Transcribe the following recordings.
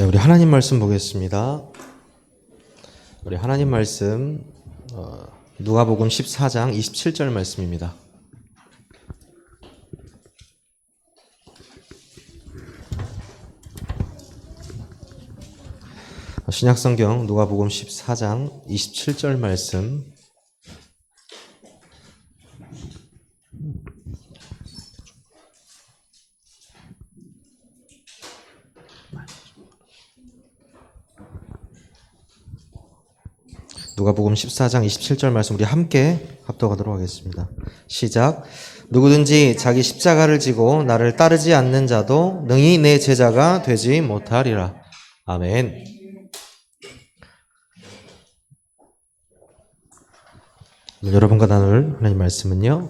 네, 우리 하나님 말씀 보겠습니다. 우리 하나님 말씀 누가복음 14장 27절 말씀입니다. 신약성경 누가복음 14장 27절 말씀. 누가복음 14장 27절 말씀 우리 함께 합독하도록 하겠습니다. 시작. 누구든지 자기 십자가를 지고 나를 따르지 않는 자도 능히 내 제자가 되지 못하리라. 아멘. 여러분과 나눌 하나님 말씀은요,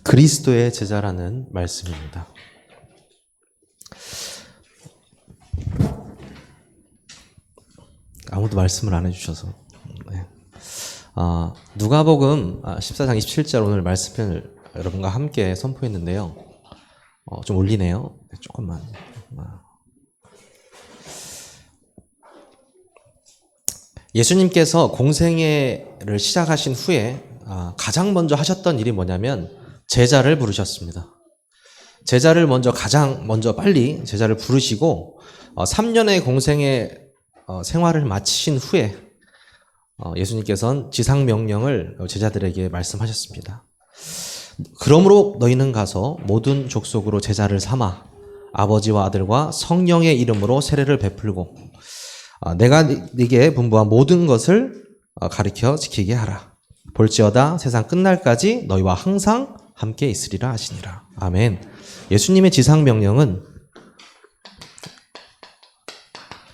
그리스도의 제자라는 말씀입니다. 아무도 말씀을 안 해주셔서. 네. 누가복음 14장 27절 오늘 말씀을 여러분과 함께 선포했는데요. 좀 올리네요. 네, 조금만. 예수님께서 공생애를 시작하신 후에 가장 먼저 하셨던 일이 뭐냐면 제자를 부르셨습니다. 제자를 가장 먼저 빨리 제자를 부르시고 3년의 공생애 생활을 마치신 후에 예수님께서는 지상명령을 제자들에게 말씀하셨습니다. 그러므로 너희는 가서 모든 족속으로 제자를 삼아 아버지와 아들과 성령의 이름으로 세례를 베풀고 내가 네게 분부한 모든 것을 가르쳐 지키게 하라. 볼지어다 세상 끝날까지 너희와 항상 함께 있으리라 하시니라. 아멘. 예수님의 지상명령은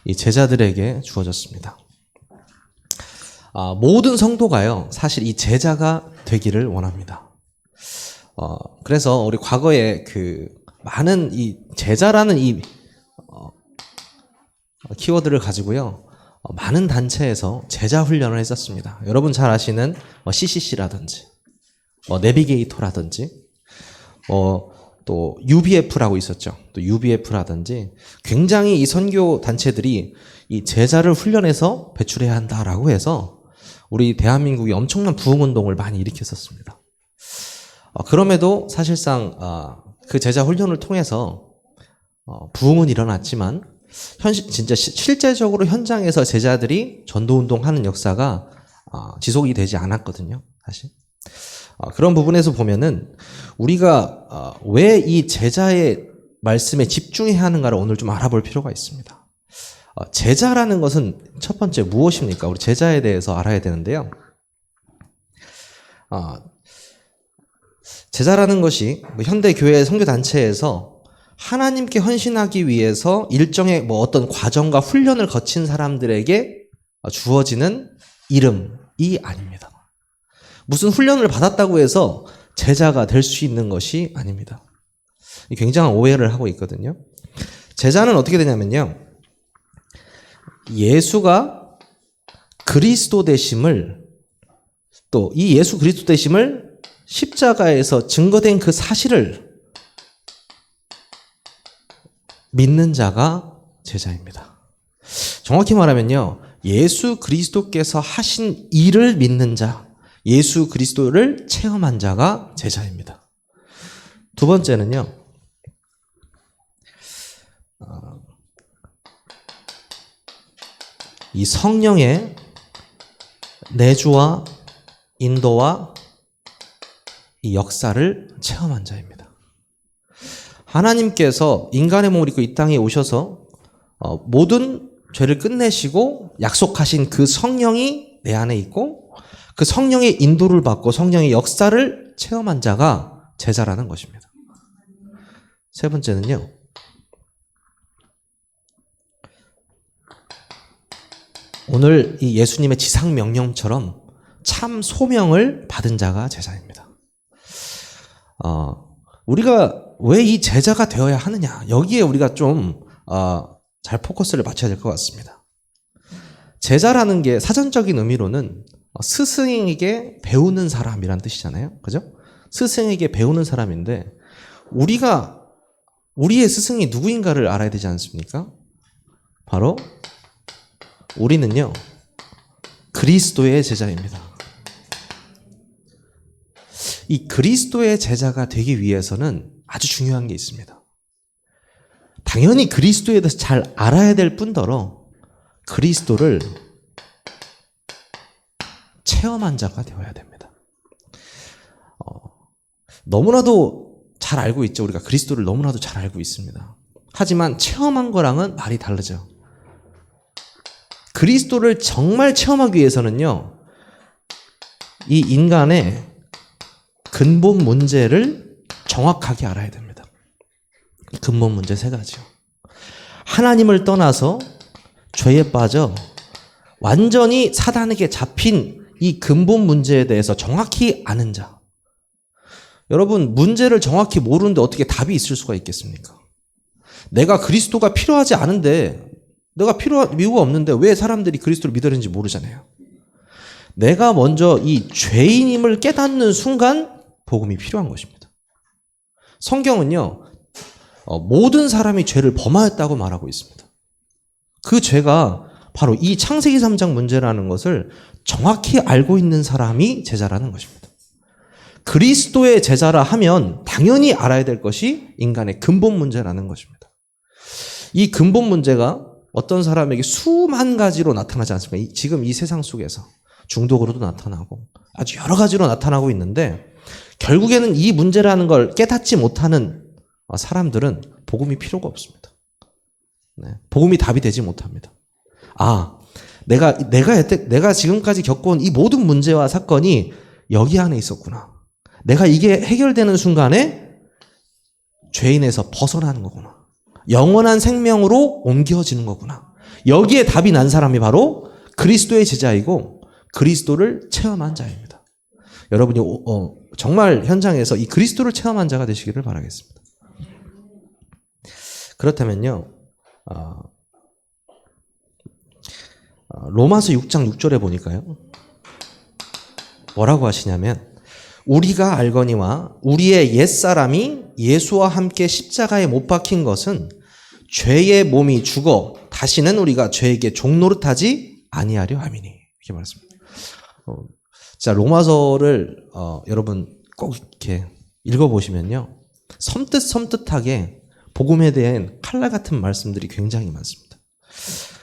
이 제자들에게 주어졌습니다. 모든 성도가요, 사실 이 제자가 되기를 원합니다. 그래서 우리 과거에 많은 이 제자라는 이 키워드를 가지고요, 많은 단체에서 제자 훈련을 했었습니다. 여러분 잘 아시는 CCC라든지 내비게이터라든지 또 UBF라고 있었죠. 또 UBF라든지 굉장히 이 선교 단체들이 이 제자를 훈련해서 배출해야 한다라고 해서 우리 대한민국이 엄청난 부흥운동을 많이 일으켰었습니다. 그럼에도 사실상 그 제자 훈련을 통해서 부흥은 일어났지만 진짜 실제적으로 현장에서 제자들이 전도운동하는 역사가 지속이 되지 않았거든요. 사실. 그런 부분에서 보면은 우리가 왜 이 제자의 말씀에 집중해야 하는가를 오늘 좀 알아볼 필요가 있습니다. 제자라는 것은 첫 번째 무엇입니까? 우리 제자에 대해서 알아야 되는데요. 제자라는 것이 현대 교회 선교 단체에서 하나님께 헌신하기 위해서 일정의 어떤 과정과 훈련을 거친 사람들에게 주어지는 이름이 아닙니다. 무슨 훈련을 받았다고 해서 제자가 될 수 있는 것이 아닙니다. 굉장한 오해를 하고 있거든요. 제자는 어떻게 되냐면요, 예수가 그리스도 되심을, 또 이 예수 그리스도 되심을 십자가에서 증거된 그 사실을 믿는 자가 제자입니다. 정확히 말하면요, 예수 그리스도께서 하신 일을 믿는 자, 예수 그리스도를 체험한 자가 제자입니다. 두 번째는요, 이 성령의 내주와 인도와 이 역사를 체험한 자입니다. 하나님께서 인간의 몸을 입고 이 땅에 오셔서 모든 죄를 끝내시고 약속하신 그 성령이 내 안에 있고 그 성령의 인도를 받고 성령의 역사를 체험한 자가 제자라는 것입니다. 세 번째는요, 오늘 이 예수님의 지상명령처럼 참 소명을 받은 자가 제자입니다. 우리가 왜 이 제자가 되어야 하느냐, 여기에 우리가 좀 잘 포커스를 맞춰야 될 것 같습니다. 제자라는 게 사전적인 의미로는 스승에게 배우는 사람이란 뜻이잖아요. 그죠? 스승에게 배우는 사람인데 우리의 스승이 누구인가를 알아야 되지 않습니까? 바로 우리는요, 그리스도의 제자입니다. 이 그리스도의 제자가 되기 위해서는 아주 중요한 게 있습니다. 당연히 그리스도에 대해서 잘 알아야 될 뿐더러 그리스도를 체험한 자가 되어야 됩니다. 너무나도 잘 알고 있죠. 우리가 그리스도를 너무나도 잘 알고 있습니다. 하지만 체험한 거랑은 말이 다르죠. 그리스도를 정말 체험하기 위해서는요, 이 인간의 근본 문제를 정확하게 알아야 됩니다. 근본 문제 3가지요. 하나님을 떠나서 죄에 빠져 완전히 사단에게 잡힌 이 근본 문제에 대해서 정확히 아는 자. 여러분, 문제를 정확히 모르는데 어떻게 답이 있을 수가 있겠습니까? 내가 그리스도가 필요하지 않은데, 내가 필요한 이유가 없는데 왜 사람들이 그리스도를 믿어야 되는지 모르잖아요. 내가 먼저 이 죄인임을 깨닫는 순간 복음이 필요한 것입니다. 성경은요, 모든 사람이 죄를 범하였다고 말하고 있습니다. 그 죄가 바로 이 창세기 3장 문제라는 것을 정확히 알고 있는 사람이 제자라는 것입니다. 그리스도의 제자라 하면 당연히 알아야 될 것이 인간의 근본 문제라는 것입니다. 이 근본 문제가 어떤 사람에게 수만 가지로 나타나지 않습니까? 지금 이 세상 속에서 중독으로도 나타나고 아주 여러 가지로 나타나고 있는데, 결국에는 이 문제라는 걸 깨닫지 못하는 사람들은 복음이 필요가 없습니다. 네, 복음이 답이 되지 못합니다. 내가 지금까지 겪어온 이 모든 문제와 사건이 여기 안에 있었구나. 내가 이게 해결되는 순간에 죄인에서 벗어나는 거구나. 영원한 생명으로 옮겨지는 거구나. 여기에 답이 난 사람이 바로 그리스도의 제자이고 그리스도를 체험한 자입니다. 여러분이 정말 현장에서 이 그리스도를 체험한 자가 되시기를 바라겠습니다. 그렇다면요, 로마서 6장 6절에 보니까요, 뭐라고 하시냐면, 우리가 알거니와 우리의 옛사람이 예수와 함께 십자가에 못 박힌 것은 죄의 몸이 죽어 다시는 우리가 죄에게 종노릇하지 아니하려 함이니. 이렇게 말했습니다. 자, 로마서를 여러분 꼭 이렇게 읽어보시면요, 섬뜩하게 복음에 대한 칼날 같은 말씀들이 굉장히 많습니다.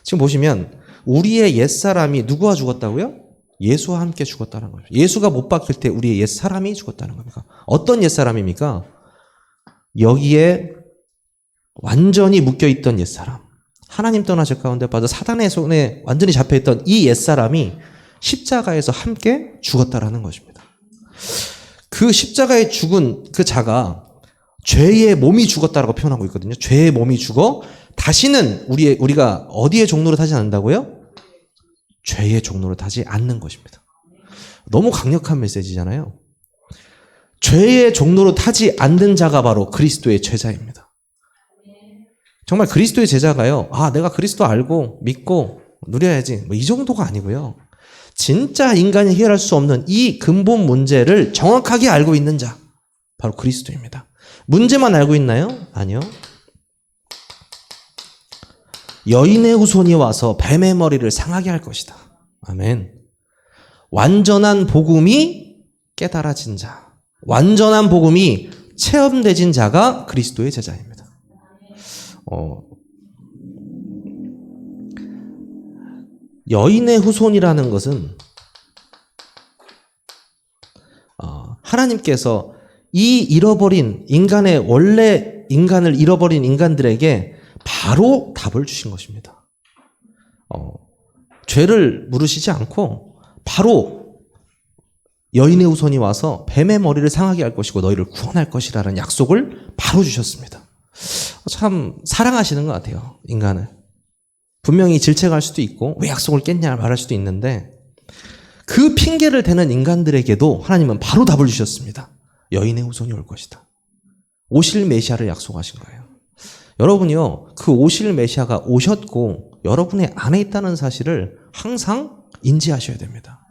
지금 보시면 우리의 옛사람이 누구와 죽었다고요? 예수와 함께 죽었다는 거예요. 예수가 못 박힐 때 우리의 옛사람이 죽었다는 겁니다. 어떤 옛사람입니까? 여기에 완전히 묶여있던 옛사람, 하나님 떠나 죄 가운데 빠져 사단의 손에 완전히 잡혀있던 이 옛사람이 십자가에서 함께 죽었다라는 것입니다. 그 십자가에 죽은 그 자가 죄의 몸이 죽었다라고 표현하고 있거든요. 죄의 몸이 죽어 다시는 우리가 어디에 종노릇하지 않는다고요? 죄의 종노릇하지 않는 것입니다. 너무 강력한 메시지잖아요. 죄의 종노릇하지 않는 자가 바로 그리스도의 제자입니다. 정말 그리스도의 제자가요, 내가 그리스도 알고 믿고 누려야지, 이 정도가 아니고요. 진짜 인간이 해결할 수 없는 이 근본 문제를 정확하게 알고 있는 자, 바로 그리스도입니다. 문제만 알고 있나요? 아니요. 여인의 후손이 와서 뱀의 머리를 상하게 할 것이다. 아멘. 완전한 복음이 깨달아진 자, 완전한 복음이 체험되진 자가 그리스도의 제자입니다. 여인의 후손이라는 것은 하나님께서 이 잃어버린 인간을 잃어버린 인간들에게 바로 답을 주신 것입니다. 죄를 물으시지 않고 바로 여인의 후손이 와서 뱀의 머리를 상하게 할 것이고 너희를 구원할 것이라는 약속을 바로 주셨습니다. 참 사랑하시는 것 같아요, 인간을. 분명히 질책할 수도 있고 왜 약속을 깼냐 말할 수도 있는데, 그 핑계를 대는 인간들에게도 하나님은 바로 답을 주셨습니다. 여인의 후손이 올 것이다. 오실 메시아를 약속하신 거예요. 여러분이요, 그 오실 메시아가 오셨고 여러분의 안에 있다는 사실을 항상 인지하셔야 됩니다.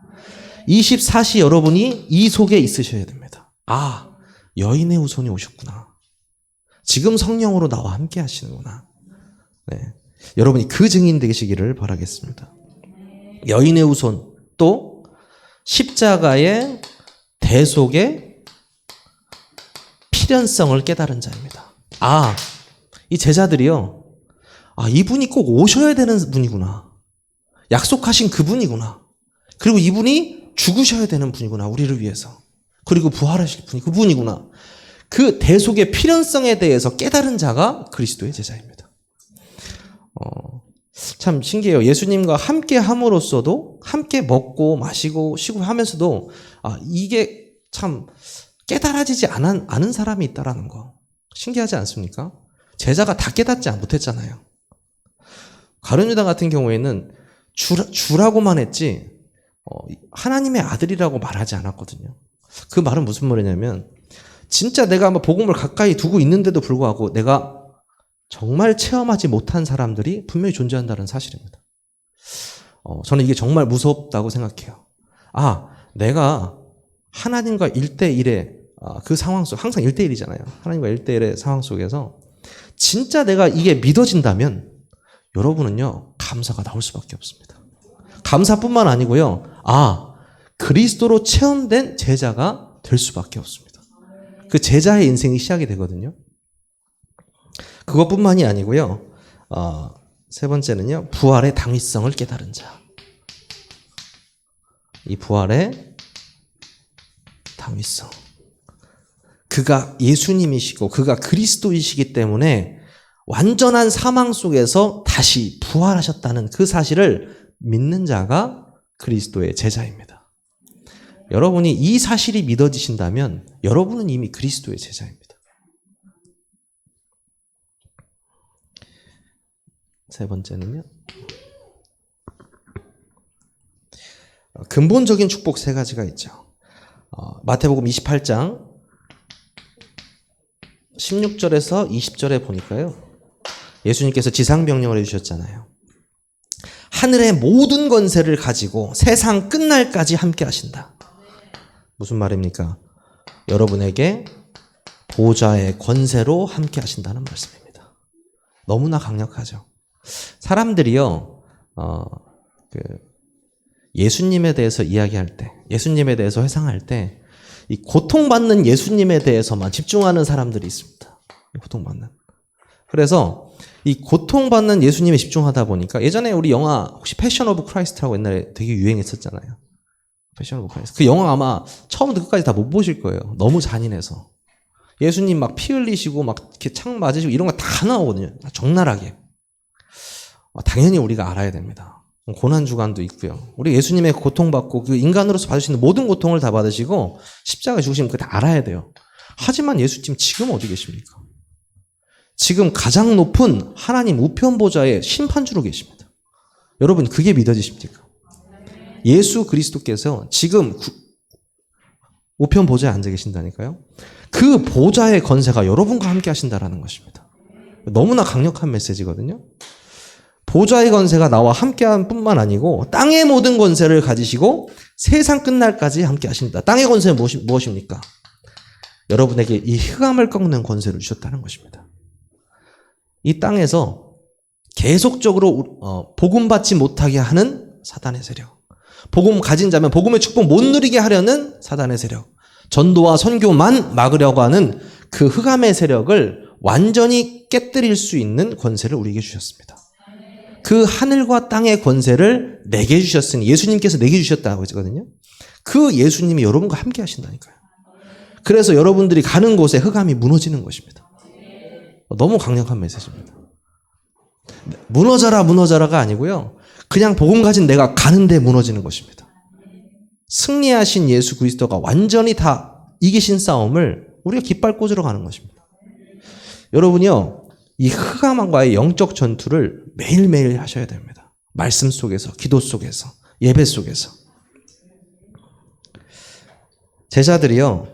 24시 여러분이 이 속에 있으셔야 됩니다. 아, 여인의 후손이 오셨구나. 지금 성령으로 나와 함께 하시는구나. 네. 여러분이 그 증인 되시기를 바라겠습니다. 여인의 후손, 또 십자가의 대속의 필연성을 깨달은 자입니다. 아, 이 제자들이요. 아, 이분이 꼭 오셔야 되는 분이구나. 약속하신 그분이구나. 그리고 이분이 죽으셔야 되는 분이구나. 우리를 위해서. 그리고 부활하실 분이 그분이구나. 그 대속의 필연성에 대해서 깨달은 자가 그리스도의 제자입니다. 참 신기해요. 예수님과 함께 함으로써도 함께 먹고 마시고 쉬고 하면서도 이게 참 깨달아지지 않은 사람이 있다라는 거. 신기하지 않습니까? 제자가 다 깨닫지 못했잖아요. 가룟 유다 같은 경우에는 주라고만 했지 하나님의 아들이라고 말하지 않았거든요. 그 말은 무슨 말이냐면 진짜 내가 아마 복음을 가까이 두고 있는데도 불구하고 내가 정말 체험하지 못한 사람들이 분명히 존재한다는 사실입니다. 저는 이게 정말 무섭다고 생각해요. 내가 하나님과 1대1의 그 상황 속, 항상 1대1이잖아요. 하나님과 1대1의 상황 속에서 진짜 내가 이게 믿어진다면 여러분은요, 감사가 나올 수밖에 없습니다. 감사뿐만 아니고요, 그리스도로 체험된 제자가 될 수밖에 없습니다. 그 제자의 인생이 시작이 되거든요. 그것뿐만이 아니고요, 세 번째는요, 부활의 당위성을 깨달은 자. 이 부활의 당위성. 그가 예수님이시고 그가 그리스도이시기 때문에 완전한 사망 속에서 다시 부활하셨다는 그 사실을 믿는 자가 그리스도의 제자입니다. 여러분이 이 사실이 믿어지신다면 여러분은 이미 그리스도의 제자입니다. 세 번째는요, 근본적인 축복 세 가지가 있죠. 마태복음 28장 16절에서 20절에 보니까요, 예수님께서 지상명령을 해주셨잖아요. 하늘의 모든 권세를 가지고 세상 끝날까지 함께 하신다. 무슨 말입니까? 여러분에게 보좌의 권세로 함께 하신다는 말씀입니다. 너무나 강력하죠. 사람들이요, 예수님에 대해서 이야기할 때, 예수님에 대해서 회상할 때, 이 고통받는 예수님에 대해서만 집중하는 사람들이 있습니다. 고통받는. 그래서 이 고통받는 예수님에 집중하다 보니까 예전에 우리 영화 혹시 패션 오브 크라이스트라고 옛날에 되게 유행했었잖아요. 패션 오브 크라이스트. 그 영화 아마 처음부터 끝까지 다 못 보실 거예요. 너무 잔인해서. 예수님 막 피 흘리시고 막 이렇게 창 맞으시고 이런 거 다 나오거든요. 적나라하게. 당연히 우리가 알아야 됩니다. 고난주간도 있고요. 우리 예수님의 고통받고 그 인간으로서 받으시는 모든 고통을 다 받으시고 십자가에 죽으시면 그거 다 알아야 돼요. 하지만 예수님 지금 어디 계십니까? 지금 가장 높은 하나님 우편 보좌의 심판주로 계십니다. 여러분 그게 믿어지십니까? 예수 그리스도께서 지금 우편 보좌에 앉아 계신다니까요. 그 보좌의 권세가 여러분과 함께 하신다라는 것입니다. 너무나 강력한 메시지거든요. 보좌의 권세가 나와 함께한 뿐만 아니고 땅의 모든 권세를 가지시고 세상 끝날까지 함께 하신다. 땅의 권세는 무엇입니까? 여러분에게 이 흑암을 꺾는 권세를 주셨다는 것입니다. 이 땅에서 계속적으로 복음 받지 못하게 하는 사단의 세력, 복음 가진 자면 복음의 축복 못 누리게 하려는 사단의 세력, 전도와 선교만 막으려고 하는 그 흑암의 세력을 완전히 깨뜨릴 수 있는 권세를 우리에게 주셨습니다. 그 하늘과 땅의 권세를 내게 주셨으니 예수님께서 내게 주셨다고 했거든요. 그 예수님이 여러분과 함께 하신다니까요. 그래서 여러분들이 가는 곳에 흑암이 무너지는 것입니다. 너무 강력한 메시지입니다. 무너져라 무너져라가 아니고요. 그냥 복음 가진 내가 가는데 무너지는 것입니다. 승리하신 예수 그리스도가 완전히 다 이기신 싸움을 우리가 깃발 꽂으러 가는 것입니다. 여러분이요. 이 흑암과의 영적 전투를 매일매일 하셔야 됩니다. 말씀 속에서, 기도 속에서, 예배 속에서. 제자들이요,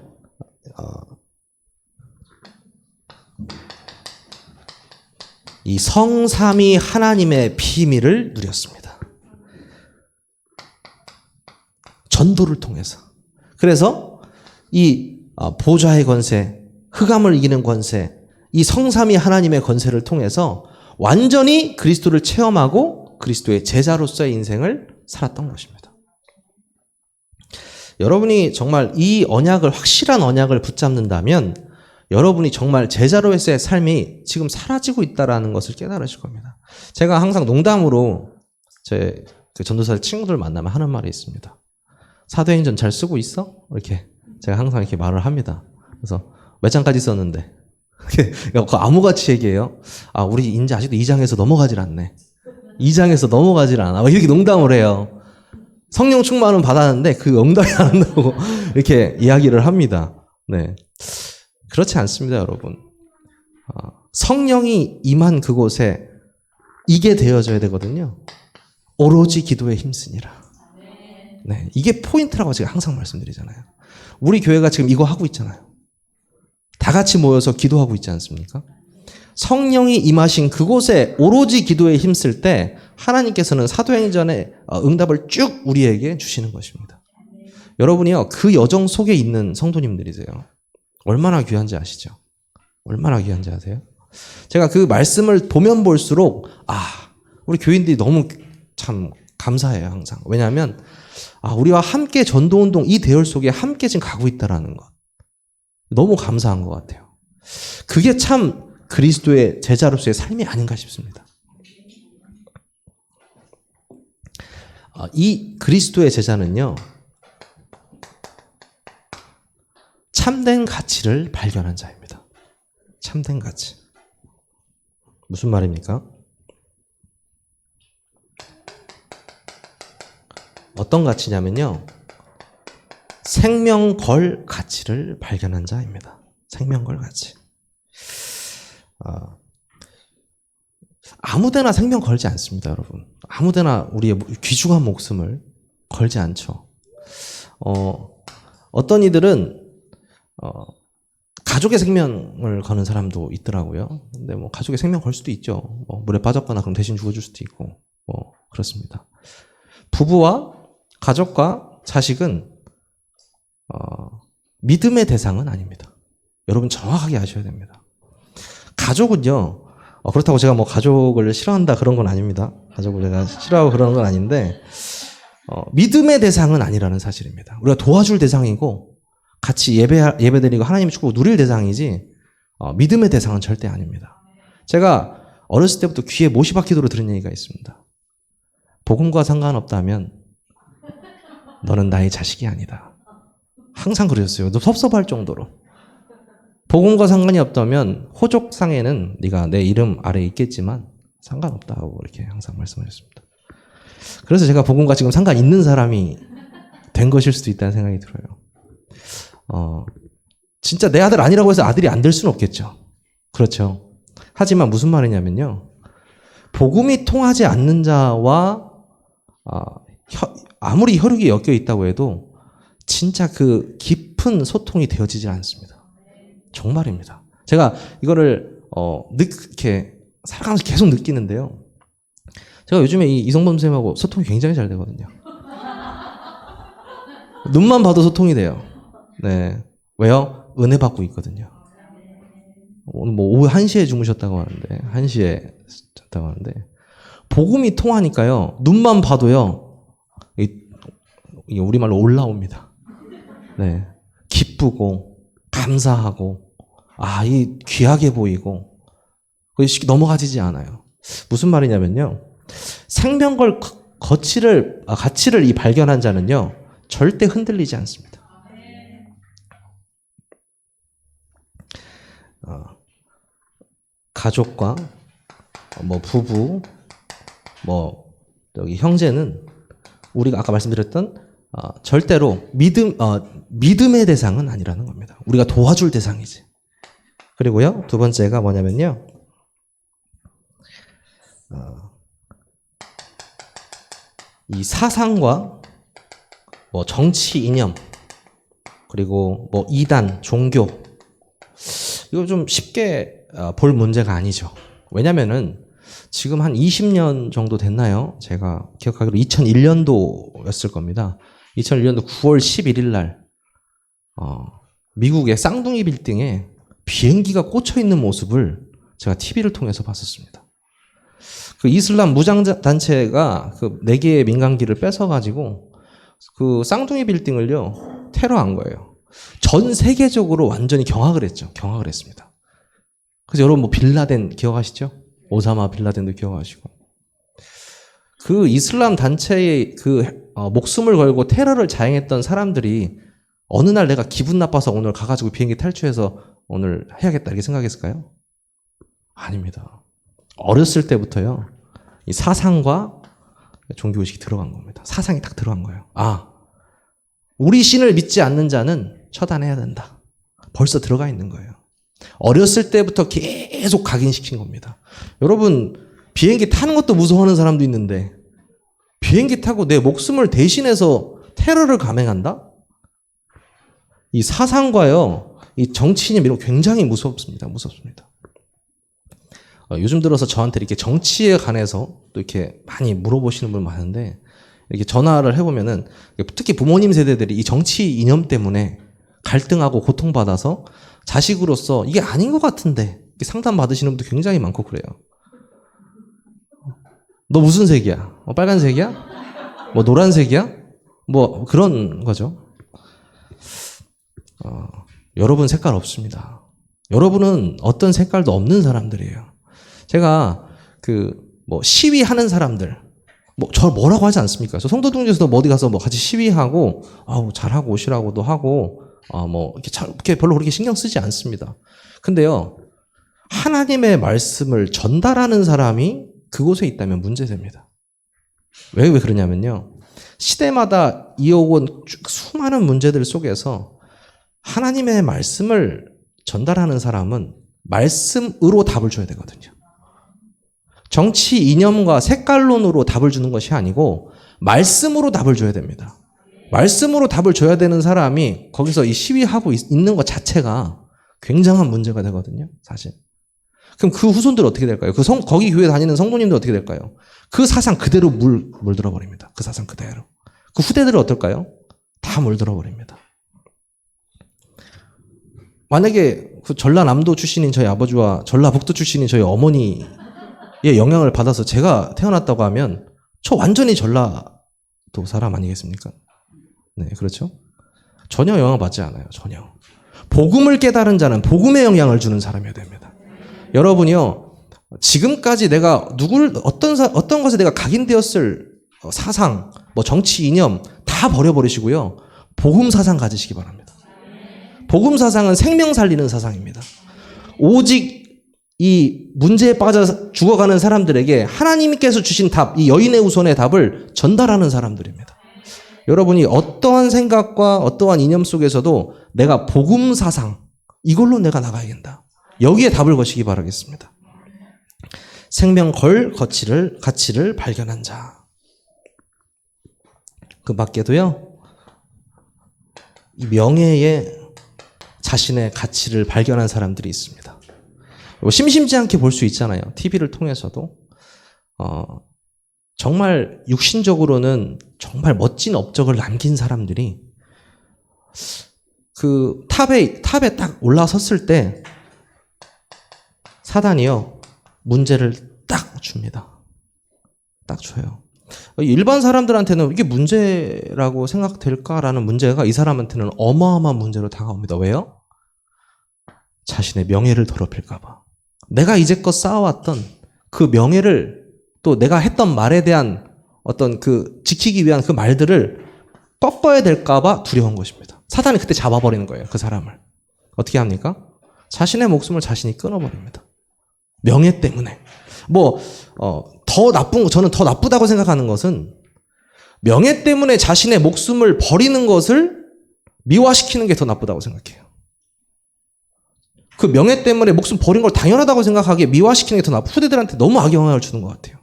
이 성삼위 하나님의 비밀을 누렸습니다. 전도를 통해서. 그래서 이 보좌의 권세, 흑암을 이기는 권세, 이 성삼위 하나님의 권세를 통해서 완전히 그리스도를 체험하고 그리스도의 제자로서의 인생을 살았던 것입니다. 여러분이 정말 이 언약을, 확실한 언약을 붙잡는다면 여러분이 정말 제자로서의 삶이 지금 사라지고 있다는 것을 깨달으실 겁니다. 제가 항상 농담으로 제 전도사 친구들 만나면 하는 말이 있습니다. 사도행전 잘 쓰고 있어? 이렇게 제가 항상 이렇게 말을 합니다. 그래서 몇 장까지 썼는데 암호같이 얘기해요. 우리 이제 아직도 2장에서 넘어가질 않네. 2장에서 넘어가질 않아. 이렇게 농담을 해요. 성령 충만은 받았는데 그 응답이 안 한다고 이렇게 이야기를 합니다. 네, 그렇지 않습니다, 여러분. 성령이 임한 그곳에 이게 되어져야 되거든요. 오로지 기도에 힘쓰니라. 네, 이게 포인트라고 제가 항상 말씀드리잖아요. 우리 교회가 지금 이거 하고 있잖아요. 다 같이 모여서 기도하고 있지 않습니까? 성령이 임하신 그곳에 오로지 기도에 힘쓸 때 하나님께서는 사도행전의 응답을 쭉 우리에게 주시는 것입니다. 여러분이요, 그 여정 속에 있는 성도님들이세요. 얼마나 귀한지 아시죠? 얼마나 귀한지 아세요? 제가 그 말씀을 보면 볼수록 우리 교인들이 너무 참 감사해요, 항상. 왜냐하면 우리와 함께 전도운동 이 대열 속에 함께 지금 가고 있다라는 것. 너무 감사한 것 같아요. 그게 참 그리스도의 제자로서의 삶이 아닌가 싶습니다. 이 그리스도의 제자는요, 참된 가치를 발견한 자입니다. 참된 가치. 무슨 말입니까? 어떤 가치냐면요, 생명 걸 가치를 발견한 자입니다. 생명 걸 가치. 아무데나 생명 걸지 않습니다, 여러분. 아무데나 우리의 귀중한 목숨을 걸지 않죠. 어떤 이들은 가족의 생명을 거는 사람도 있더라고요. 근데 가족의 생명 걸 수도 있죠. 물에 빠졌거나 그럼 대신 죽어줄 수도 있고, 그렇습니다. 부부와 가족과 자식은 믿음의 대상은 아닙니다. 여러분 정확하게 아셔야 됩니다. 가족은요, 그렇다고 제가 가족을 싫어한다 그런 건 아닙니다. 가족을 내가 싫어하고 그러는 건 아닌데, 믿음의 대상은 아니라는 사실입니다. 우리가 도와줄 대상이고, 같이 예배드리고 하나님의 축복을 누릴 대상이지, 믿음의 대상은 절대 아닙니다. 제가 어렸을 때부터 귀에 못이 박히도록 들은 얘기가 있습니다. 복음과 상관없다면, 너는 나의 자식이 아니다. 항상 그러셨어요. 섭섭할 정도로. 복음과 상관이 없다면 호족상에는 네가 내 이름 아래에 있겠지만 상관없다고 이렇게 항상 말씀하셨습니다. 그래서 제가 복음과 지금 상관 있는 사람이 된 것일 수도 있다는 생각이 들어요. 진짜 내 아들 아니라고 해서 아들이 안 될 수는 없겠죠. 그렇죠. 하지만 무슨 말이냐면요, 복음이 통하지 않는 자와 아무리 혈육이 엮여 있다고 해도 진짜 그 깊은 소통이 되어지지 않습니다. 정말입니다. 제가 이거를 이렇게 살아가면서 계속 느끼는데요. 제가 요즘에 이성범 선생님하고 소통이 굉장히 잘 되거든요. 눈만 봐도 소통이 돼요. 네. 왜요? 은혜 받고 있거든요. 오늘 오후 1시에 주무셨다고 하는데, 1시에 잤다고 하는데, 복음이 통하니까요, 눈만 봐도요, 이게 우리말로 올라옵니다. 네. 기쁘고, 감사하고, 이 귀하게 보이고, 넘어가지지 않아요. 무슨 말이냐면요, 생명걸 가치를 이 발견한 자는요, 절대 흔들리지 않습니다. 가족과 부부, 여기 형제는 우리가 아까 말씀드렸던 절대로 믿음의 대상은 아니라는 겁니다. 우리가 도와줄 대상이지. 그리고요, 두 번째가 뭐냐면요, 이 사상과 정치 이념, 그리고 이단, 종교, 이거 좀 쉽게 볼 문제가 아니죠. 왜냐면은 지금 한 20년 정도 됐나요? 제가 기억하기로 2001년도였을 겁니다. 2001년도 9월 11일 날 미국의 쌍둥이 빌딩에 비행기가 꽂혀 있는 모습을 제가 TV를 통해서 봤었습니다. 그 이슬람 무장단체가 그 4개의 민간기를 뺏어가지고 그 쌍둥이 빌딩을요, 테러한 거예요. 전 세계적으로 완전히 경악을 했죠. 경악을 했습니다. 그래서 여러분 뭐 빌라덴 기억하시죠? 오사마 빌라덴도 기억하시고. 그 이슬람 단체의 목숨을 걸고 테러를 자행했던 사람들이 어느 날 내가 기분 나빠서 오늘 가가지고 비행기 탈출해서 오늘 해야겠다 이렇게 생각했을까요? 아닙니다. 어렸을 때부터요, 이 사상과 종교의식이 들어간 겁니다. 사상이 딱 들어간 거예요. 우리 신을 믿지 않는 자는 처단해야 된다. 벌써 들어가 있는 거예요. 어렸을 때부터 계속 각인시킨 겁니다. 여러분, 비행기 타는 것도 무서워하는 사람도 있는데 비행기 타고 내 목숨을 대신해서 테러를 감행한다? 이 사상과요, 이 정치인이 이런 거 굉장히 무섭습니다. 무섭습니다. 요즘 들어서 저한테 이렇게 정치에 관해서 또 이렇게 많이 물어보시는 분 많은데, 이렇게 전화를 해보면은 특히 부모님 세대들이 이 정치 이념 때문에 갈등하고 고통받아서 자식으로서 이게 아닌 것 같은데 상담 받으시는 분도 굉장히 많고 그래요. 너 무슨 색이야? 빨간색이야? 뭐 노란색이야? 뭐 그런 거죠. 여러분 색깔 없습니다. 여러분은 어떤 색깔도 없는 사람들이에요. 제가 시위하는 사람들, 저 뭐라고 하지 않습니까? 저 성도동지에서도 뭐 어디 가서 같이 시위하고, 잘하고 오시라고도 하고, 이렇게 별로 그렇게 신경 쓰지 않습니다. 근데요, 하나님의 말씀을 전달하는 사람이 그곳에 있다면 문제됩니다. 왜 그러냐면요, 시대마다 이어온 수많은 문제들 속에서 하나님의 말씀을 전달하는 사람은 말씀으로 답을 줘야 되거든요. 정치 이념과 색깔론으로 답을 주는 것이 아니고 말씀으로 답을 줘야 됩니다. 말씀으로 답을 줘야 되는 사람이 거기서 이 시위하고 있는 것 자체가 굉장한 문제가 되거든요, 사실. 그럼 그 후손들 어떻게 될까요? 거기 교회 다니는 성도님들 어떻게 될까요? 그 사상 그대로 물들어 버립니다. 그 사상 그대로. 그 후대들은 어떨까요? 다 물들어 버립니다. 만약에 그 전라남도 출신인 저희 아버지와 전라북도 출신인 저희 어머니의 영향을 받아서 제가 태어났다고 하면 저 완전히 전라도 사람 아니겠습니까? 네, 그렇죠? 전혀 영향받지 않아요. 전혀. 복음을 깨달은 자는 복음의 영향을 주는 사람이어야 됩니다. 여러분이요, 지금까지 내가 어떤 것에 내가 각인되었을 사상, 정치 이념 다 버려버리시고요, 복음 사상 가지시기 바랍니다. 복음 사상은 생명 살리는 사상입니다. 오직 이 문제에 빠져 죽어가는 사람들에게 하나님께서 주신 답, 이 여인의 후손의 답을 전달하는 사람들입니다. 여러분이 어떠한 생각과 어떠한 이념 속에서도 내가 복음 사상, 이걸로 내가 나가야 된다. 여기에 답을 거시기 바라겠습니다. 생명 걸 가치를 발견한 자. 그 밖에도요, 이 명예에 자신의 가치를 발견한 사람들이 있습니다. 심심치 않게 볼 수 있잖아요. TV를 통해서도. 정말 육신적으로는 정말 멋진 업적을 남긴 사람들이 그 탑에 딱 올라섰을 때 사단이요, 문제를 딱 줍니다. 딱 줘요. 일반 사람들한테는 이게 문제라고 생각될까라는 문제가 이 사람한테는 어마어마한 문제로 다가옵니다. 왜요? 자신의 명예를 더럽힐까봐. 내가 이제껏 쌓아왔던 그 명예를, 또 내가 했던 말에 대한 어떤 지키기 위한 그 말들을 꺾어야 될까봐 두려운 것입니다. 사단이 그때 잡아버리는 거예요, 그 사람을. 어떻게 합니까? 자신의 목숨을 자신이 끊어버립니다. 명예 때문에. 저는 더 나쁘다고 생각하는 것은 명예 때문에 자신의 목숨을 버리는 것을 미화시키는 게 더 나쁘다고 생각해요. 그 명예 때문에 목숨 버린 걸 당연하다고 생각하기에 미화시키는 게 더 후대들한테 너무 악영향을 주는 것 같아요.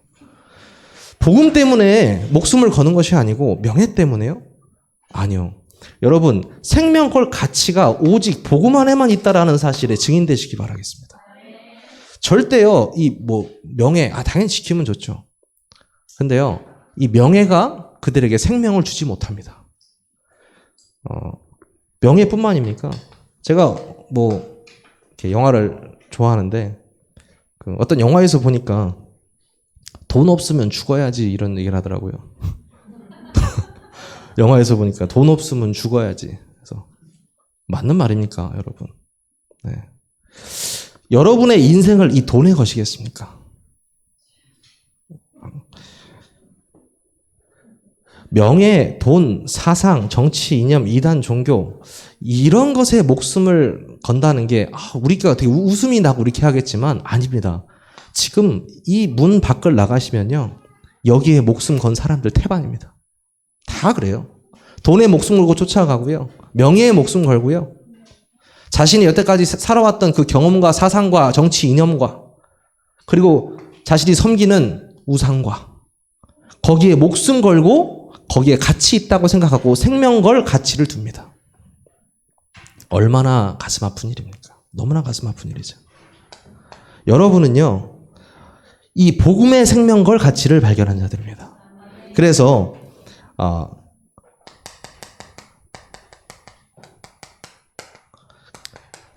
복음 때문에 목숨을 거는 것이 아니고 명예 때문에요? 아니요. 여러분, 생명 걸 가치가 오직 복음 안에만 있다라는 사실에 증인되시기 바라겠습니다. 절대요, 명예, 당연히 지키면 좋죠. 근데요, 이 명예가 그들에게 생명을 주지 못합니다. 명예뿐만입니까? 제가 뭐 이렇게 영화를 좋아하는데 그 어떤 영화에서 보니까 돈 없으면 죽어야지 이런 얘기를 하더라고요. 영화에서 보니까 돈 없으면 죽어야지. 그래서 맞는 말입니까, 여러분? 네. 여러분의 인생을 이 돈에 거시겠습니까? 명예, 돈, 사상, 정치, 이념, 이단, 종교 이런 것에 목숨을 건다는 게 우리가 되게 웃음이 나고 이렇게 하겠지만 아닙니다. 지금 이 문 밖을 나가시면요. 여기에 목숨 건 사람들 태반입니다. 다 그래요. 돈에 목숨 걸고 쫓아가고요. 명예에 목숨 걸고요. 자신이 여태까지 살아왔던 그 경험과 사상과 정치 이념과 그리고 자신이 섬기는 우상과 거기에 목숨 걸고 거기에 가치 있다고 생각하고 생명 걸 가치를 둡니다. 얼마나 가슴 아픈 일입니까? 너무나 가슴 아픈 일이죠. 여러분은요. 이 복음의 생명 걸 가치를 발견한 자들입니다. 그래서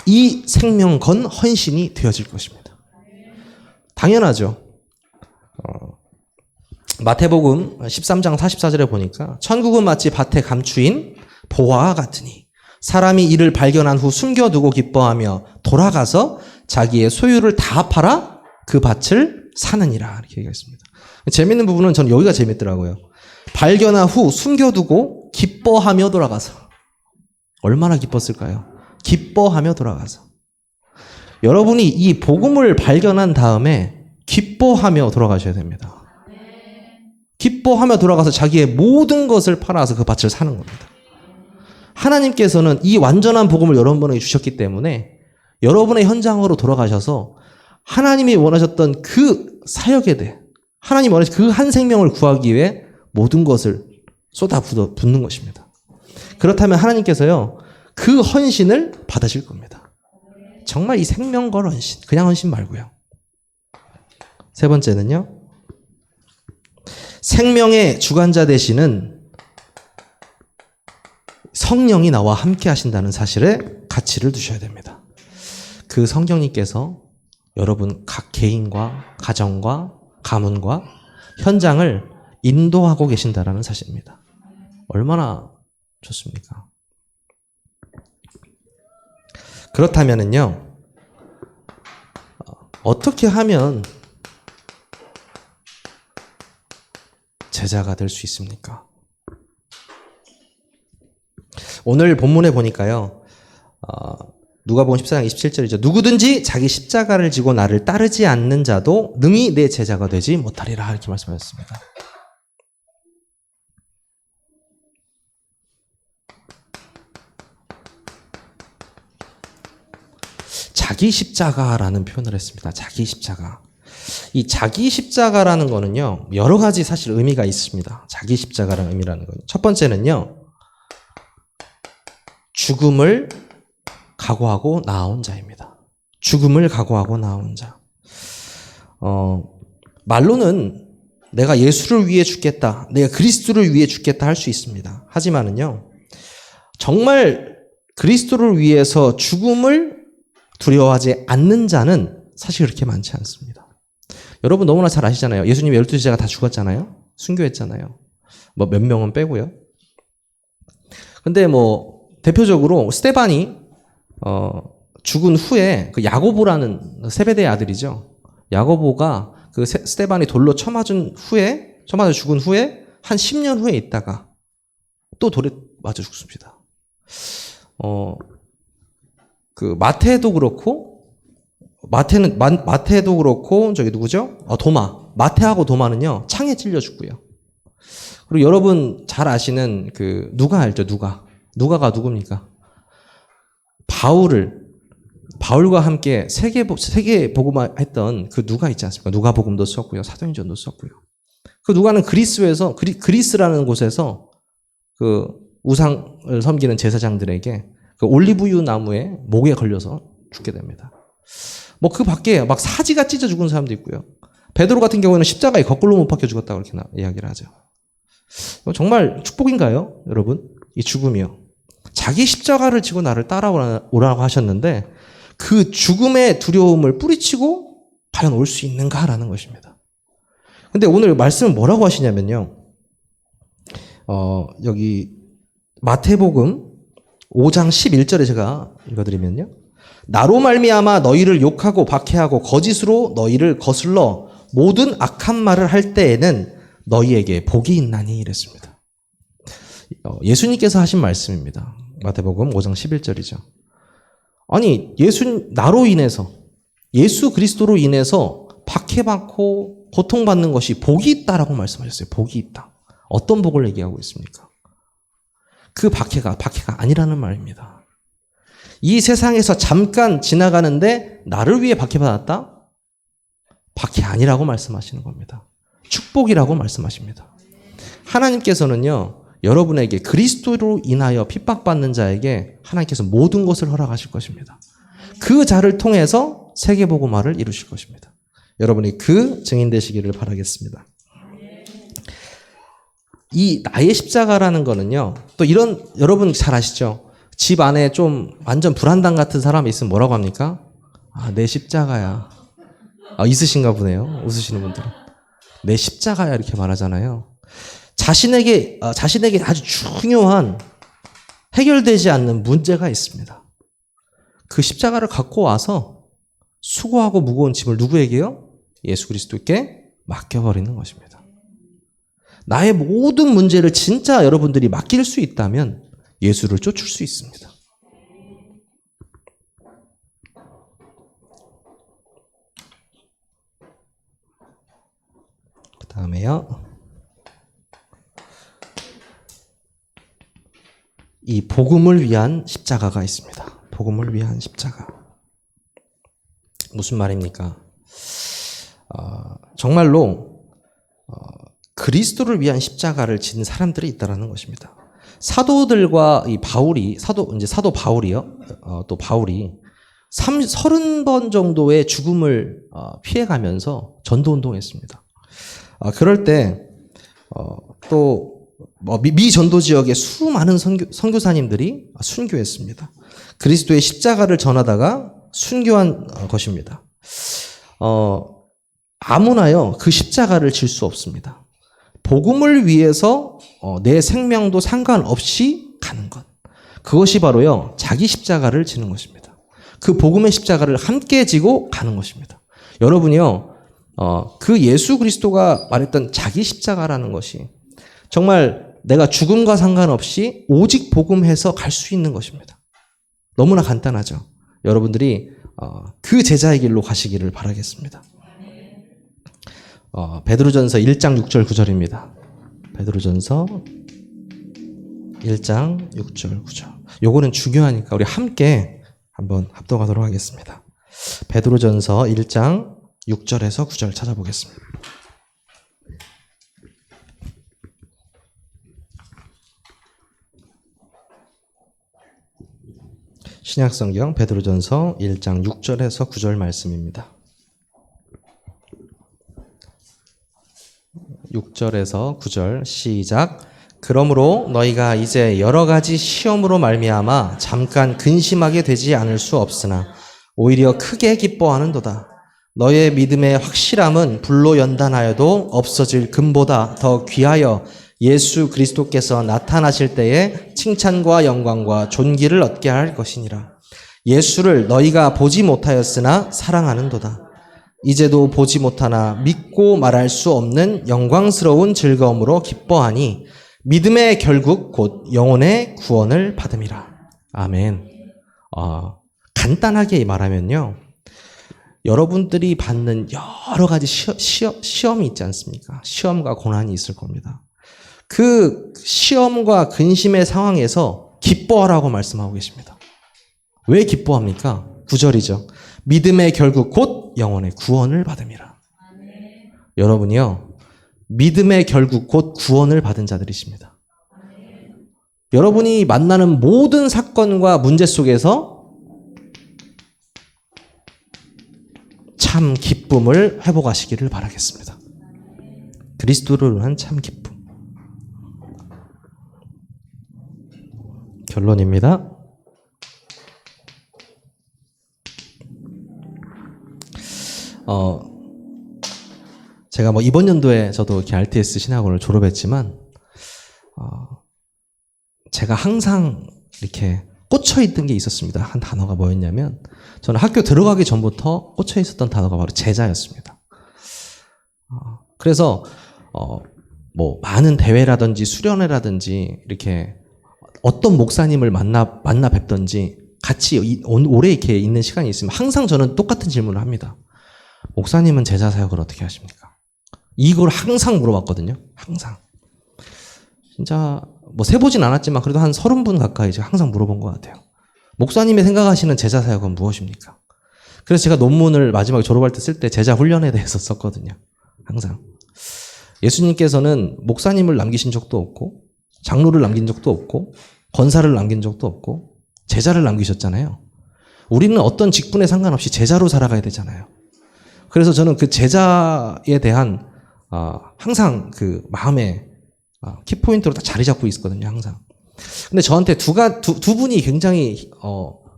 이 생명 건 헌신이 되어질 것입니다. 당연하죠. 마태복음 13장 44절에 보니까 천국은 마치 밭의 감추인 보화와 같으니 사람이 이를 발견한 후 숨겨두고 기뻐하며 돌아가서 자기의 소유를 다 팔아 그 밭을 사느니라 이렇게 얘기했습니다. 재밌는 부분은 저는 여기가 재밌더라고요. 발견한 후 숨겨두고 기뻐하며 돌아가서 얼마나 기뻤을까요? 기뻐하며 돌아가서 여러분이 이 복음을 발견한 다음에 기뻐하며 돌아가셔야 됩니다. 기뻐하며 돌아가서 자기의 모든 것을 팔아서 그 밭을 사는 겁니다. 하나님께서는 이 완전한 복음을 여러분에게 주셨기 때문에 여러분의 현장으로 돌아가셔서 하나님이 원하셨던 그 사역에 대해 하나님이 원하신 그 한 생명을 구하기 위해 모든 것을 쏟아 붓는 것입니다. 그렇다면 하나님께서요 그 헌신을 받으실 겁니다. 정말 이 생명 걸 헌신, 그냥 헌신 말고요. 세 번째는요. 생명의 주관자 되시는 성령이 나와 함께 하신다는 사실에 가치를 두셔야 됩니다. 그 성령님께서 여러분 각 개인과 가정과 가문과 현장을 인도하고 계신다는 사실입니다. 얼마나 좋습니까? 그렇다면은요, 어떻게 하면 제자가 될 수 있습니까? 오늘 본문에 보니까요, 누가복음 14장 27절이죠. 누구든지 자기 십자가를 지고 나를 따르지 않는 자도 능히 내 제자가 되지 못하리라 이렇게 말씀하셨습니다. 자기 십자가라는 표현을 했습니다. 자기 십자가. 이 자기 십자가라는 거는요, 여러 가지 사실 의미가 있습니다. 자기 십자가라는 의미라는 거는. 첫 번째는요, 죽음을 각오하고 나온 자입니다. 죽음을 각오하고 나온 자. 말로는 내가 예수를 위해 죽겠다, 내가 그리스도를 위해 죽겠다 할 수 있습니다. 하지만은요, 정말 그리스도를 위해서 죽음을 두려워하지 않는 자는 사실 그렇게 많지 않습니다. 여러분 너무나 잘 아시잖아요. 예수님 12제자가 다 죽었잖아요. 순교했잖아요. 뭐 몇 명은 빼고요. 근데 뭐 대표적으로 스데반이 죽은 후에 그 야고보라는 세베대의 아들이죠. 야고보가 그 스데반이 돌로 쳐맞아 죽은 후에 한 10년 후에 있다가 또 돌에 맞아 죽습니다. 그 마태도 그렇고 마태도 그렇고 저기 누구죠? 도마. 마태하고 도마는요 창에 찔려 죽고요. 그리고 여러분 잘 아시는 그 누가 알죠? 누가가 누굽니까? 바울과 함께 세계 복음화 했던 그 누가 있지 않습니까? 누가복음도 썼고요, 사도행전도 썼고요. 그 누가는 그리스라는 곳에서 그 우상을 섬기는 제사장들에게 그 올리브유 나무에 목에 걸려서 죽게 됩니다. 뭐 그 밖에 막 사지가 찢어 죽은 사람도 있고요. 베드로 같은 경우에는 십자가에 거꾸로 못 박혀 죽었다고 이렇게 이야기를 하죠. 정말 축복인가요, 여러분? 이 죽음이요. 자기 십자가를 지고 나를 따라오라고 하셨는데 그 죽음의 두려움을 뿌리치고 과연 올 수 있는가라는 것입니다. 근데 오늘 말씀은 뭐라고 하시냐면요. 여기 마태복음 5장 11절에 제가 읽어드리면요. 나로 말미암아 너희를 욕하고 박해하고 거짓으로 너희를 거슬러 모든 악한 말을 할 때에는 너희에게 복이 있나니 이랬습니다. 예수님께서 하신 말씀입니다. 마태복음 5장 11절이죠. 아니 나로 인해서 예수 그리스도로 인해서 박해받고 고통받는 것이 복이 있다라고 말씀하셨어요. 복이 있다. 어떤 복을 얘기하고 있습니까? 그 박해가 아니라는 말입니다. 이 세상에서 잠깐 지나가는데 나를 위해 박해받았다? 박해 아니라고 말씀하시는 겁니다. 축복이라고 말씀하십니다. 하나님께서는요, 여러분에게 그리스도로 인하여 핍박받는 자에게 하나님께서 모든 것을 허락하실 것입니다. 그 자를 통해서 세계복음화를 이루실 것입니다. 여러분이 그 증인 되시기를 바라겠습니다. 이 나의 십자가라는 거는요, 또 이런, 여러분 잘 아시죠? 집 안에 좀 완전 불안당 같은 사람이 있으면 뭐라고 합니까? 내 십자가야. 있으신가 보네요. 웃으시는 분들은. 내 십자가야 이렇게 말하잖아요. 자신에게 아주 중요한 해결되지 않는 문제가 있습니다. 그 십자가를 갖고 와서 수고하고 무거운 짐을 누구에게요? 예수 그리스도께 맡겨버리는 것입니다. 나의 모든 문제를 진짜 여러분들이 맡길 수 있다면 예수를 쫓을 수 있습니다. 그 다음에요. 이 복음을 위한 십자가가 있습니다. 복음을 위한 십자가. 무슨 말입니까? 정말로 그리스도를 위한 십자가를 진 사람들이 있다라는 것입니다. 사도들과 이 사도 바울이요. 또 바울이 30번 정도의 죽음을 피해가면서 전도 운동했습니다. 그럴 때 또 미 전도 지역의 수많은 선교사님들이 순교했습니다. 그리스도의 십자가를 전하다가 순교한 것입니다. 아무나요 그 십자가를 질 수 없습니다. 복음을 위해서 내 생명도 상관없이 가는 것. 그것이 바로요 자기 십자가를 지는 것입니다. 그 복음의 십자가를 함께 지고 가는 것입니다. 여러분이요 그 예수 그리스도가 말했던 자기 십자가라는 것이 정말 내가 죽음과 상관없이 오직 복음해서 갈 수 있는 것입니다. 너무나 간단하죠. 여러분들이 그 제자의 길로 가시기를 바라겠습니다. 베드로전서 1장 6절 9절입니다. 베드로전서 1장 6절 9절. 요거는 중요하니까 우리 함께 한번 합독하도록 하겠습니다. 베드로전서 1장 6절에서 9절 찾아보겠습니다. 신약성경 베드로전서 1장 6절에서 9절 말씀입니다. 6절에서 9절 시작. 그러므로 너희가 이제 여러 가지 시험으로 말미암아 잠깐 근심하게 되지 않을 수 없으나 오히려 크게 기뻐하는도다. 너의 믿음의 확실함은 불로 연단하여도 없어질 금보다 더 귀하여 예수 그리스도께서 나타나실 때에 칭찬과 영광과 존귀를 얻게 할 것이니라. 예수를 너희가 보지 못하였으나 사랑하는도다. 이제도 보지 못하나 믿고 말할 수 없는 영광스러운 즐거움으로 기뻐하니 믿음의 결국 곧 영혼의 구원을 받음이라. 아멘. 간단하게 말하면요. 여러분들이 받는 여러 가지 시험이 있지 않습니까? 시험과 고난이 있을 겁니다. 그 시험과 근심의 상황에서 기뻐하라고 말씀하고 계십니다. 왜 기뻐합니까? 9절이죠. 믿음의 결국 곧 영혼의 구원을 받음이라. 여러분이요. 믿음의 결국 곧 구원을 받은 자들이십니다. 여러분이 만나는 모든 사건과 문제 속에서 참 기쁨을 회복하시기를 바라겠습니다. 그리스도를 위한 참 기쁨. 결론입니다. 제가 뭐 이번 연도에 저도 이렇게 RTS 신학원을 졸업했지만, 제가 항상 이렇게 꽂혀 있던 게 있었습니다. 한 단어가 뭐였냐면, 저는 학교 들어가기 전부터 꽂혀 있었던 단어가 바로 제자였습니다. 그래서, 뭐, 많은 대회라든지 수련회라든지, 이렇게 어떤 목사님을 만나 뵙던지, 같이 오래 이렇게 있는 시간이 있으면 항상 저는 똑같은 질문을 합니다. 목사님은 제자 사역을 어떻게 하십니까? 이걸 항상 물어봤거든요. 항상. 진짜 뭐 세보진 않았지만 그래도 한 30분 가까이 제가 항상 물어본 것 같아요. 목사님이 생각하시는 제자 사역은 무엇입니까? 그래서 제가 논문을 마지막에 졸업할 때 쓸 때 제자 훈련에 대해서 썼거든요. 항상. 예수님께서는 목사님을 남기신 적도 없고 장로를 남긴 적도 없고 권사를 남긴 적도 없고 제자를 남기셨잖아요. 우리는 어떤 직분에 상관없이 제자로 살아가야 되잖아요. 그래서 저는 그 제자에 대한 항상 그 마음에 키포인트로 딱 자리 잡고 있었거든요. 항상. 근데 저한테 두 분이 굉장히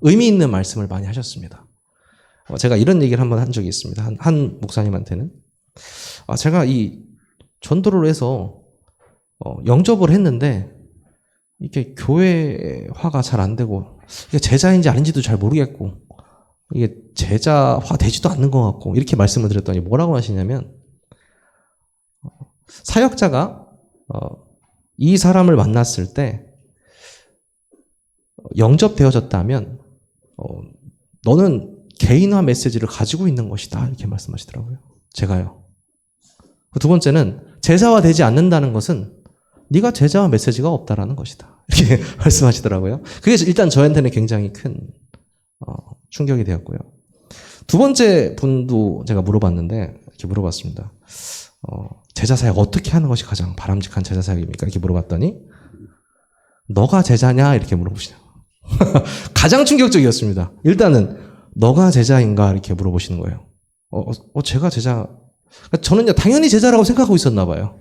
의미 있는 말씀을 많이 하셨습니다. 제가 이런 얘기를 한번 한 적이 있습니다. 한 목사님한테는 제가 이 전도를 해서 영접을 했는데 이게 교회화가 잘 안 되고 이게 제자인지 아닌지도 잘 모르겠고 이게 제자화 되지도 않는 것 같고 이렇게 말씀을 드렸더니 뭐라고 하시냐면 사역자가 이 사람을 만났을 때 영접되어졌다면 너는 개인화 메시지를 가지고 있는 것이다 이렇게 말씀하시더라고요. 제가요. 두 번째는 제자화 되지 않는다는 것은 네가 제자화 메시지가 없다라는 것이다 이렇게 말씀하시더라고요. 그게 일단 저한테는 굉장히 큰 충격이 되었고요. 두 번째 분도 제가 물어봤는데 이렇게 물어봤습니다. 제자 사역 어떻게 하는 것이 가장 바람직한 제자 사역입니까? 이렇게 물어봤더니 너가 제자냐? 이렇게 물어보시네요. 가장 충격적이었습니다. 일단은 너가 제자인가? 이렇게 물어보시는 거예요. 제가 제자 저는요 당연히 제자라고 생각하고 있었나 봐요.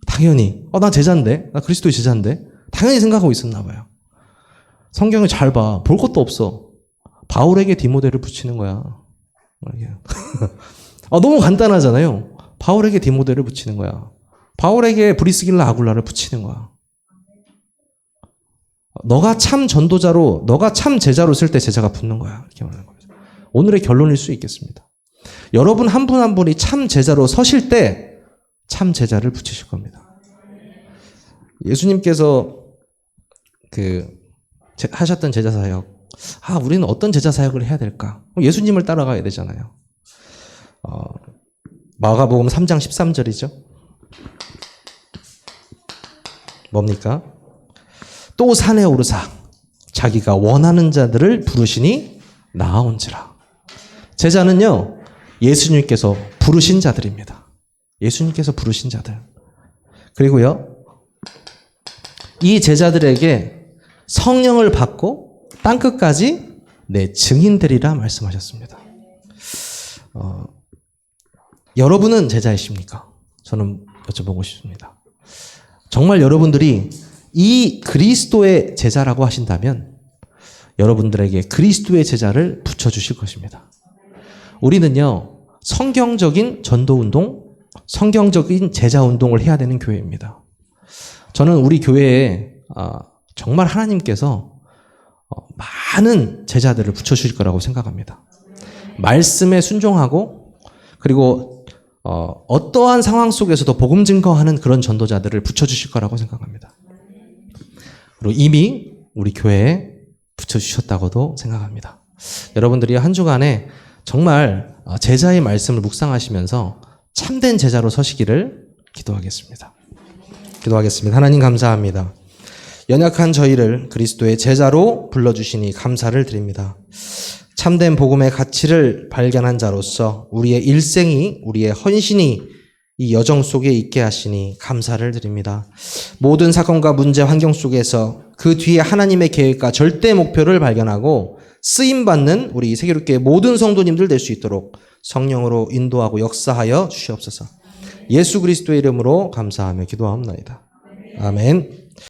당연히 나 제자인데 나 그리스도의 제자인데 당연히 생각하고 있었나 봐요. 성경을 잘 봐. 볼 것도 없어. 바울에게 디모데를 붙이는 거야. 너무 간단하잖아요. 바울에게 디모데를 붙이는 거야. 바울에게 브리스길라 아굴라를 붙이는 거야. 너가 참 전도자로, 너가 참 제자로 쓸 때 제자가 붙는 거야. 이렇게 말하는 겁니다. 오늘의 결론일 수 있겠습니다. 여러분 한 분 한 분이 참 제자로 서실 때 참 제자를 붙이실 겁니다. 예수님께서 하셨던 제자 사역, 우리는 어떤 제자 사역을 해야 될까? 예수님을 따라가야 되잖아요. 마가복음 3장 13절이죠. 뭡니까? 또 산에 오르사 자기가 원하는 자들을 부르시니 나아온지라. 제자는요, 예수님께서 부르신 자들입니다. 예수님께서 부르신 자들. 그리고요, 이 제자들에게 성령을 받고 땅끝까지 내 증인되리라 말씀하셨습니다. 여러분은 제자이십니까? 저는 여쭤보고 싶습니다. 정말 여러분들이 이 그리스도의 제자라고 하신다면 여러분들에게 그리스도의 제자를 붙여주실 것입니다. 우리는요, 성경적인 전도운동, 성경적인 제자운동을 해야 되는 교회입니다. 저는 우리 교회에 정말 하나님께서 많은 제자들을 붙여주실 거라고 생각합니다. 말씀에 순종하고 그리고 어떠한 상황 속에서도 복음 증거하는 그런 전도자들을 붙여주실 거라고 생각합니다. 그리고 이미 우리 교회에 붙여주셨다고도 생각합니다. 여러분들이 한 주간에 정말 제자의 말씀을 묵상하시면서 참된 제자로 서시기를 기도하겠습니다. 하나님 감사합니다. 연약한 저희를 그리스도의 제자로 불러주시니 감사를 드립니다. 참된 복음의 가치를 발견한 자로서 우리의 일생이, 우리의 헌신이 이 여정 속에 있게 하시니 감사를 드립니다. 모든 사건과 문제, 환경 속에서 그 뒤에 하나님의 계획과 절대 목표를 발견하고 쓰임받는 우리 세계롭게 모든 성도님들 될 수 있도록 성령으로 인도하고 역사하여 주시옵소서. 예수 그리스도의 이름으로 감사하며 기도하옵나이다. 아멘.